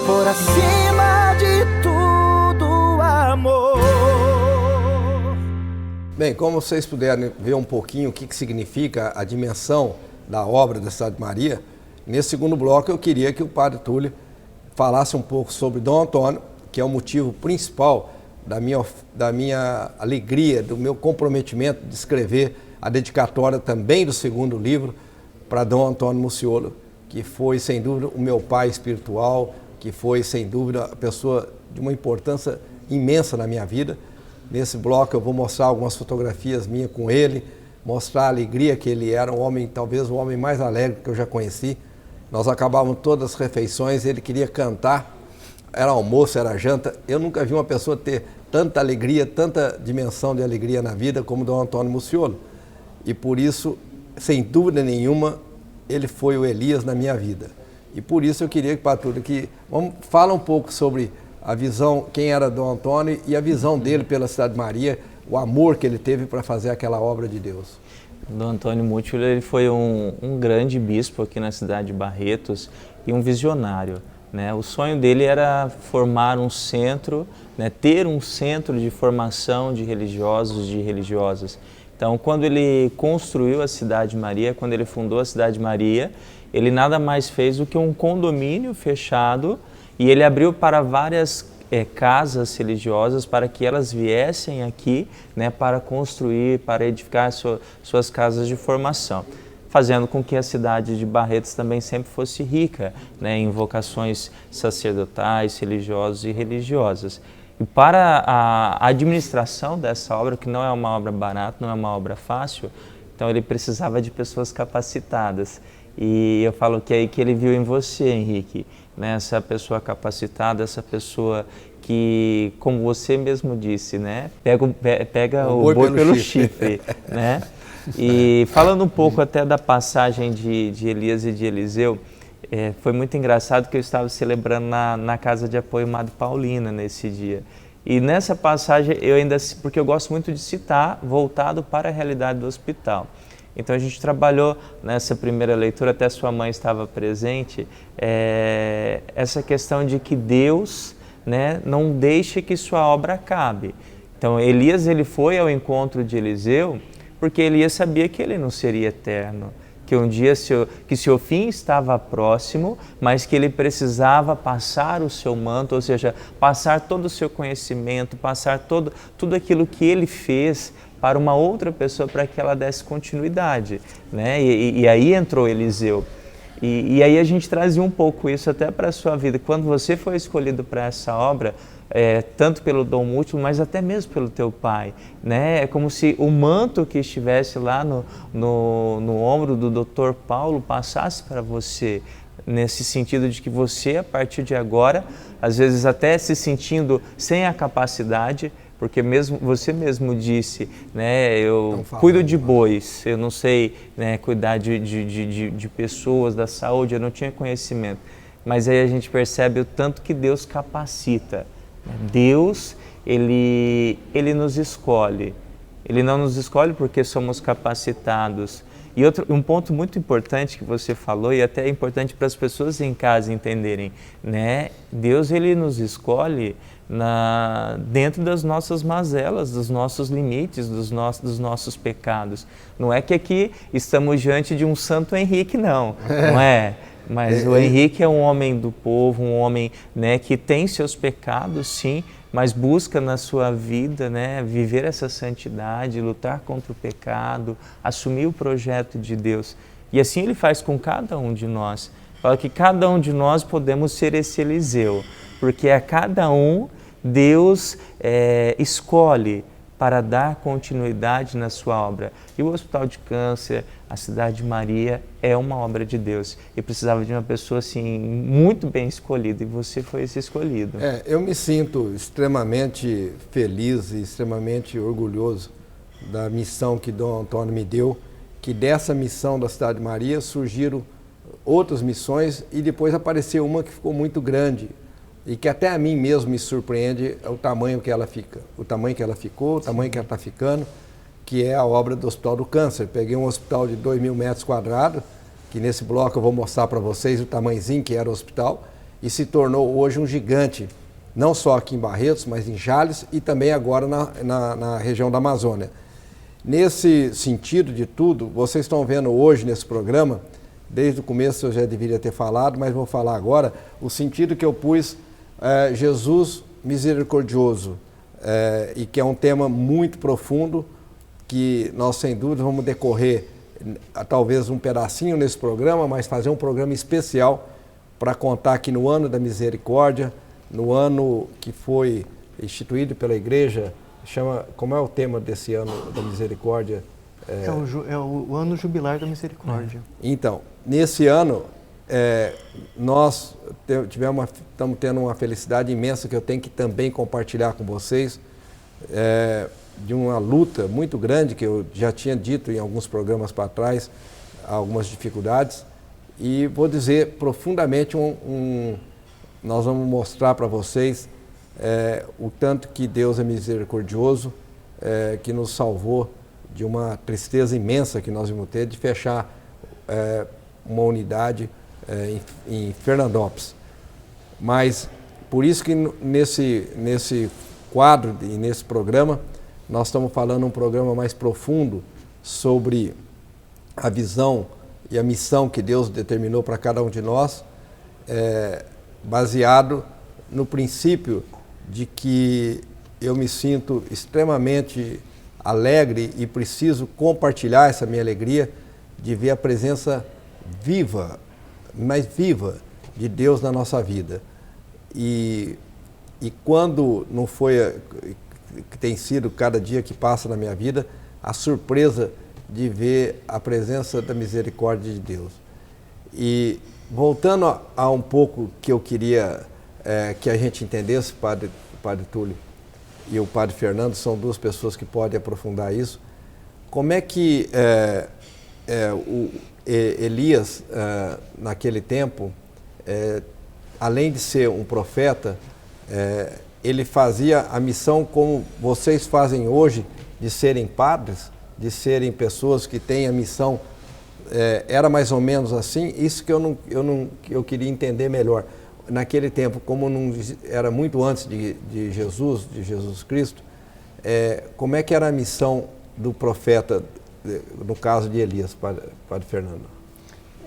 por acima de tudo, amor. Bem, como vocês puderam ver um pouquinho o que significa a dimensão da obra da Cidade de Maria, nesse segundo bloco eu queria que o Padre Túlio falasse um pouco sobre Dom Antônio, que é o motivo principal da minha alegria, do meu comprometimento de escrever a dedicatória também do segundo livro para Dom Antônio Muciolo, que foi, sem dúvida, o meu pai espiritual, que foi, sem dúvida, a pessoa de uma importância imensa na minha vida. Nesse bloco eu vou mostrar algumas fotografias minhas com ele, mostrar a alegria que ele era, um homem, talvez o homem mais alegre que eu já conheci. Nós acabávamos todas as refeições, ele queria cantar, era almoço, era janta. Eu nunca vi uma pessoa ter tanta alegria, tanta dimensão de alegria na vida como Dom Antônio Muciolo. E por isso, sem dúvida nenhuma, ele foi o Elias na minha vida. E por isso eu queria que, Padre, que fala um pouco sobre a visão, quem era Dom Antônio e a visão dele pela Cidade de Maria, o amor que ele teve para fazer aquela obra de Deus. Dom Antônio Muciolo, ele foi um grande bispo aqui na cidade de Barretos e um visionário, né? O sonho dele era formar um centro, né? Ter um centro de formação de religiosos, de religiosas. Então, quando ele construiu a Cidade de Maria, quando ele fundou a Cidade de Maria, ele nada mais fez do que um condomínio fechado e ele abriu para várias casas religiosas para que elas viessem aqui, né, para construir, para edificar suas casas de formação, fazendo com que a cidade de Barretos também sempre fosse rica, né, em vocações sacerdotais, religiosos e religiosas. E para a administração dessa obra, que não é uma obra barata, não é uma obra fácil, então ele precisava de pessoas capacitadas. E eu falo que é aí que ele viu em você, Henrique, né? Essa pessoa capacitada, essa pessoa que, como você mesmo disse, né? Pega o boi pelo chifre, né? E falando um pouco até da passagem de Elias e de Eliseu, foi muito engraçado que eu estava celebrando na Casa de Apoio Madre Paulina nesse dia. E nessa passagem, porque eu gosto muito de citar, voltado para a realidade do hospital. Então a gente trabalhou nessa primeira leitura, até sua mãe estava presente, essa questão de que Deus, né, não deixe que sua obra acabe. Então Elias, ele foi ao encontro de Eliseu porque Elias sabia que ele não seria eterno, que um dia que seu fim estava próximo, mas que ele precisava passar o seu manto, ou seja, passar todo o seu conhecimento, passar tudo aquilo que ele fez para uma outra pessoa, para que ela desse continuidade, né? E aí entrou Eliseu. E aí a gente trazia um pouco isso até para a sua vida. Quando você foi escolhido para essa obra, tanto pelo Dom Muciolo, mas até mesmo pelo teu pai, né? É como se o manto que estivesse lá no ombro do Dr. Paulo passasse para você, nesse sentido de que você, a partir de agora, às vezes até se sentindo sem a capacidade, porque você mesmo disse, né, eu cuido de bois, eu não sei, né, cuidar de pessoas, da saúde, eu não tinha conhecimento. Mas aí a gente percebe o tanto que Deus capacita. Deus, ele nos escolhe. Ele não nos escolhe porque somos capacitados. E um ponto muito importante que você falou, e até é importante para as pessoas em casa entenderem, né? Deus, ele nos escolhe dentro das nossas mazelas, dos nossos limites, dos nossos pecados. Não é que aqui estamos diante de um Santo Henrique, não é? Mas o Henrique é um homem do povo, um homem, né, que tem seus pecados, sim, mas busca na sua vida, né, viver essa santidade, lutar contra o pecado, assumir o projeto de Deus. E assim ele faz com cada um de nós. Fala que cada um de nós podemos ser esse Eliseu, porque a cada um Deus escolhe para dar continuidade na sua obra. E o Hospital de Câncer, a Cidade de Maria, é uma obra de Deus. E precisava de uma pessoa assim, muito bem escolhida, e você foi esse escolhido. Eu me sinto extremamente feliz e extremamente orgulhoso da missão que Dom Antônio me deu, que dessa missão da Cidade de Maria surgiram outras missões e depois apareceu uma que ficou muito grande e que até a mim mesmo me surpreende o tamanho que ela fica, o tamanho que ela ficou, o tamanho que ela está ficando, que é a obra do Hospital do Câncer. Peguei um hospital de 2.000 metros quadrados, que nesse bloco eu vou mostrar para vocês o tamanhozinho que era o hospital, e se tornou hoje um gigante, não só aqui em Barretos, mas em Jales e também agora na região da Amazônia. Nesse sentido de tudo, vocês estão vendo hoje nesse programa, desde o começo eu já deveria ter falado, mas vou falar agora, o sentido que eu pus, Jesus misericordioso, e que é um tema muito profundo, que nós sem dúvida vamos decorrer talvez um pedacinho nesse programa, mas fazer um programa especial para contar que no ano da misericórdia, no ano que foi instituído pela igreja, como é o tema desse ano da misericórdia? É o ano jubilar da misericórdia. Então, nesse ano, nós estamos tendo uma felicidade imensa que eu tenho que também compartilhar com vocês, de uma luta muito grande, que eu já tinha dito em alguns programas para trás, algumas dificuldades, e vou dizer profundamente, nós vamos mostrar para vocês o tanto que Deus é misericordioso, que nos salvou de uma tristeza imensa que nós vamos ter de fechar uma unidade em Fernandópolis. Mas por isso que nesse quadro e nesse programa, nós estamos falando um programa mais profundo sobre a visão e a missão que Deus determinou para cada um de nós, baseado no princípio de que eu me sinto extremamente alegre e preciso compartilhar essa minha alegria de ver a presença viva, mais viva, de Deus na nossa vida. E quando não foi, que tem sido cada dia que passa na minha vida, a surpresa de ver a presença da misericórdia de Deus. E voltando a um pouco que eu queria que a gente entendesse, Padre Túlio e o Padre Fernando, são duas pessoas que podem aprofundar isso, como é que Elias, naquele tempo, além de ser um profeta, ele fazia a missão como vocês fazem hoje, de serem padres, de serem pessoas que têm a missão, era mais ou menos assim? Isso que eu queria entender melhor. Naquele tempo, como não era muito antes de Jesus Cristo, como é que era a missão do profeta, no caso de Elias, Padre Fernando?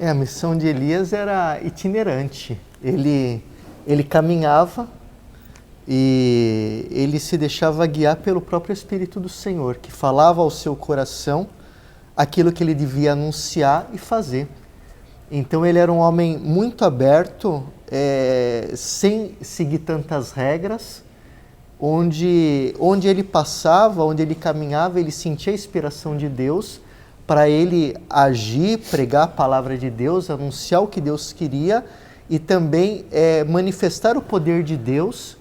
A missão de Elias era itinerante. Ele caminhava e ele se deixava guiar pelo próprio Espírito do Senhor, que falava ao seu coração aquilo que ele devia anunciar e fazer. Então ele era um homem muito aberto, sem seguir tantas regras, onde ele passava, onde ele caminhava, ele sentia a inspiração de Deus para ele agir, pregar a palavra de Deus, anunciar o que Deus queria e também manifestar o poder de Deus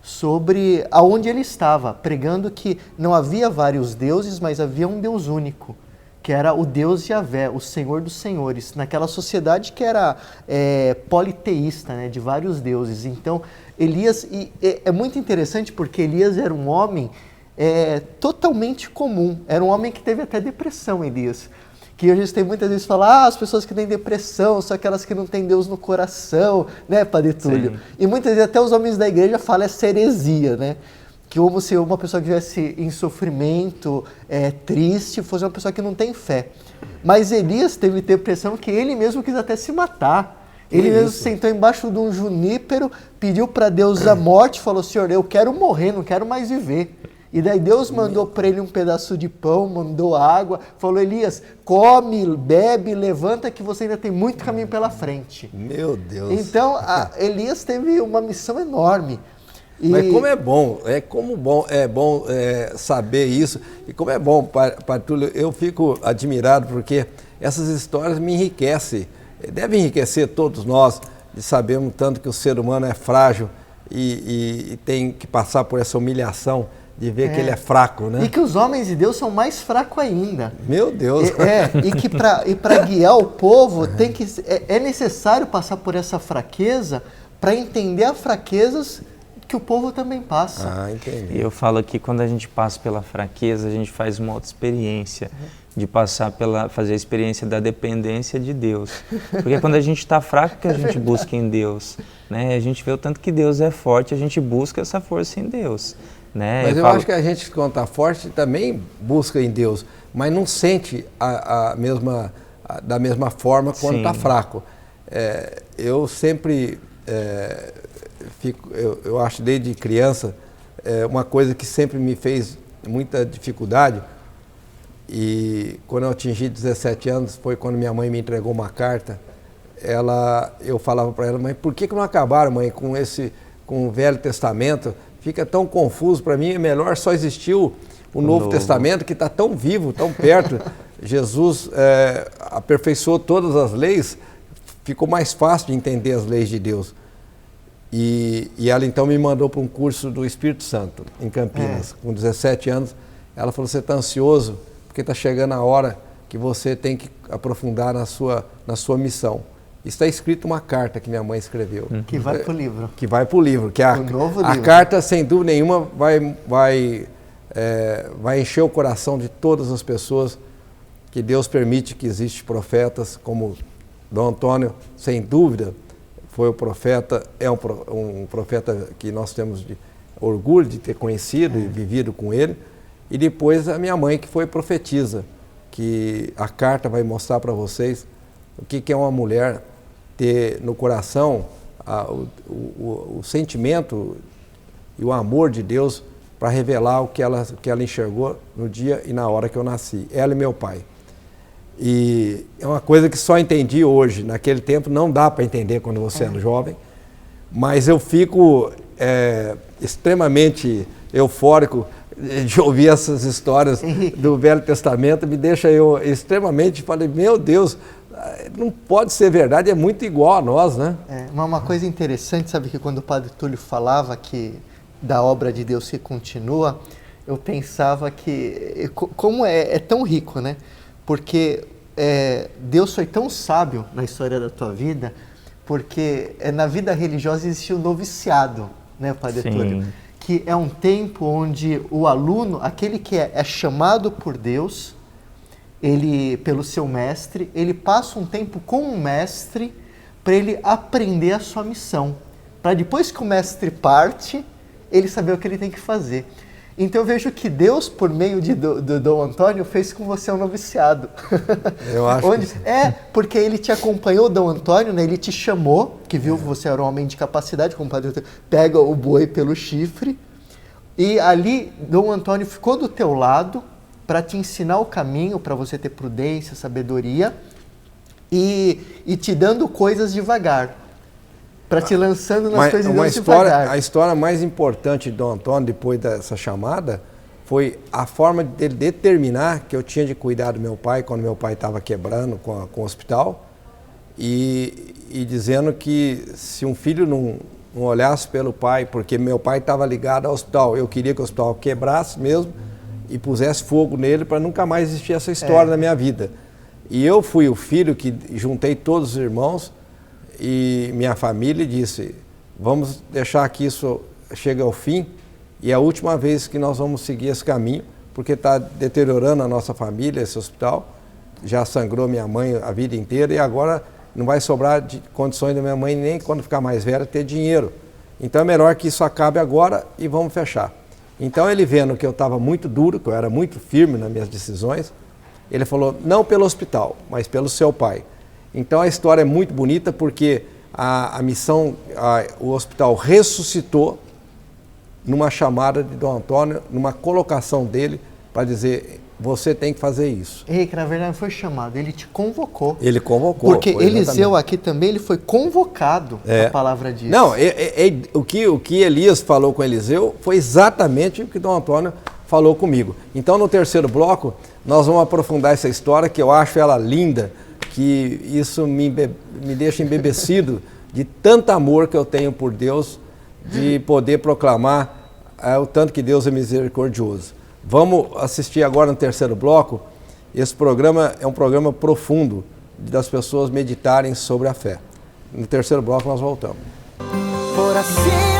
sobre aonde ele estava, pregando que não havia vários deuses, mas havia um Deus único, que era o Deus Yahvé, o Senhor dos Senhores, naquela sociedade que era politeísta, né, de vários deuses. Então, Elias, é muito interessante porque Elias era um homem totalmente comum, era um homem que teve até depressão, Elias. Que a gente tem muitas vezes falar, as pessoas que têm depressão são aquelas que não têm Deus no coração, né, Padre Túlio? Sim. E muitas vezes até os homens da igreja falam essa heresia, né? Que como se uma pessoa que estivesse em sofrimento, triste, fosse uma pessoa que não tem fé. Mas Elias teve depressão que ele mesmo quis até se matar. Ele mesmo sentou embaixo de um junípero, pediu para Deus a morte, falou, Senhor, eu quero morrer, não quero mais viver. E daí Deus mandou para ele um pedaço de pão, mandou água, falou, Elias, come, bebe, levanta que você ainda tem muito caminho pela frente. Meu Deus! Então, Elias teve uma missão enorme. Mas como é bom saber isso, e como é bom, Padre Túlio, eu fico admirado porque essas histórias me enriquecem, devem enriquecer todos nós, de sabermos tanto que o ser humano é frágil e tem que passar por essa humilhação de ver que ele é fraco, né? E que os homens de Deus são mais fracos ainda. Meu Deus! E que para guiar o povo é necessário passar por essa fraqueza para entender as fraquezas que o povo também passa. Ah, entendi. Eu falo que quando a gente passa pela fraqueza, a gente faz uma outra experiência. de passar fazer a experiência da dependência de Deus. Porque quando a gente está fraco, que a gente busca em Deus, né? A gente vê o tanto que Deus é forte, a gente busca essa força em Deus, né? Mas eu acho que a gente, quando está forte, também busca em Deus, mas não sente da mesma forma quando está fraco. Eu sempre eu acho desde criança, uma coisa que sempre me fez muita dificuldade. E quando eu atingi 17 anos, foi quando minha mãe me entregou uma carta. Eu falava para ela: mãe, por que não acabaram, mãe, com o Velho Testamento? Fica tão confuso para mim, é melhor só existir o Novo Testamento, que está tão vivo, tão perto. Jesus aperfeiçoou todas as leis, ficou mais fácil de entender as leis de Deus. E ela então me mandou para um curso do Espírito Santo, em Campinas, com 17 anos. Ela falou: você está ansioso? Porque está chegando a hora que você tem que aprofundar na sua missão. Está escrito uma carta que minha mãe escreveu. Que vai para o livro. Que vai para o livro. Que novo livro. A carta, sem dúvida nenhuma, vai encher o coração de todas as pessoas que Deus permite que existam profetas, como Dom Antônio, sem dúvida, foi o profeta, é um profeta que nós temos orgulho de ter conhecido e vivido com ele. E depois a minha mãe, que foi profetisa, que a carta vai mostrar para vocês o que é uma mulher ter no coração o sentimento e o amor de Deus para revelar o que ela enxergou no dia e na hora que eu nasci, ela e meu pai. E é uma coisa que só entendi hoje, naquele tempo não dá para entender quando você é jovem, mas eu fico extremamente eufórico de ouvir essas histórias do Velho Testamento, me deixa eu extremamente, falei, meu Deus, não pode ser verdade, é muito igual a nós, né? Uma coisa interessante, sabe, que quando o Padre Túlio falava da obra de Deus que continua, eu pensava que, como é tão rico, né? Porque Deus foi tão sábio na história da tua vida, porque na vida religiosa existiu o noviciado, né, Padre Túlio? Que é um tempo onde o aluno, aquele que é chamado por Deus, pelo seu mestre, ele passa um tempo com o mestre para ele aprender a sua missão. Para depois que o mestre parte, ele saber o que ele tem que fazer. Então eu vejo que Deus, por meio do Dom Antônio, fez com você um noviciado. Eu acho que sim. Porque ele te acompanhou, Dom Antônio, né? Ele te chamou, que viu que você era um homem de capacidade, como o Padre Antônio, pega o boi pelo chifre, e ali Dom Antônio ficou do teu lado para te ensinar o caminho, para você ter prudência, sabedoria, e te dando coisas devagar. Para te lançando nas coisas de Deus devagar. A história mais importante de Dom Antônio, depois dessa chamada, foi a forma dele determinar que eu tinha de cuidar do meu pai, quando meu pai estava quebrando com o hospital, e dizendo que se um filho não olhasse pelo pai, porque meu pai estava ligado ao hospital, eu queria que o hospital quebrasse mesmo e pusesse fogo nele para nunca mais existir essa história na minha vida. E eu fui o filho que juntei todos os irmãos e minha família disse, vamos deixar que isso chegue ao fim e é a última vez que nós vamos seguir esse caminho, porque está deteriorando a nossa família, esse hospital, já sangrou minha mãe a vida inteira e agora não vai sobrar de condições da minha mãe nem quando ficar mais velha ter dinheiro. Então é melhor que isso acabe agora e vamos fechar. Então ele vendo que eu estava muito duro, que eu era muito firme nas minhas decisões, ele falou, não pelo hospital, mas pelo seu pai. Então a história é muito bonita porque a missão, o hospital ressuscitou numa chamada de Dom Antônio, numa colocação dele para dizer, você tem que fazer isso. Que na verdade não foi chamado, ele te convocou. Ele convocou. Porque Eliseu aqui também, ele foi convocado, a palavra diz. Não, o que Elias falou com Eliseu foi exatamente o que Dom Antônio falou comigo. Então no terceiro bloco, nós vamos aprofundar essa história, que eu acho ela linda, que isso me deixa embebecido de tanto amor que eu tenho por Deus, de poder proclamar o tanto que Deus é misericordioso. Vamos assistir agora no terceiro bloco. Esse programa é um programa profundo, das pessoas meditarem sobre a fé. No terceiro bloco nós voltamos. Por assim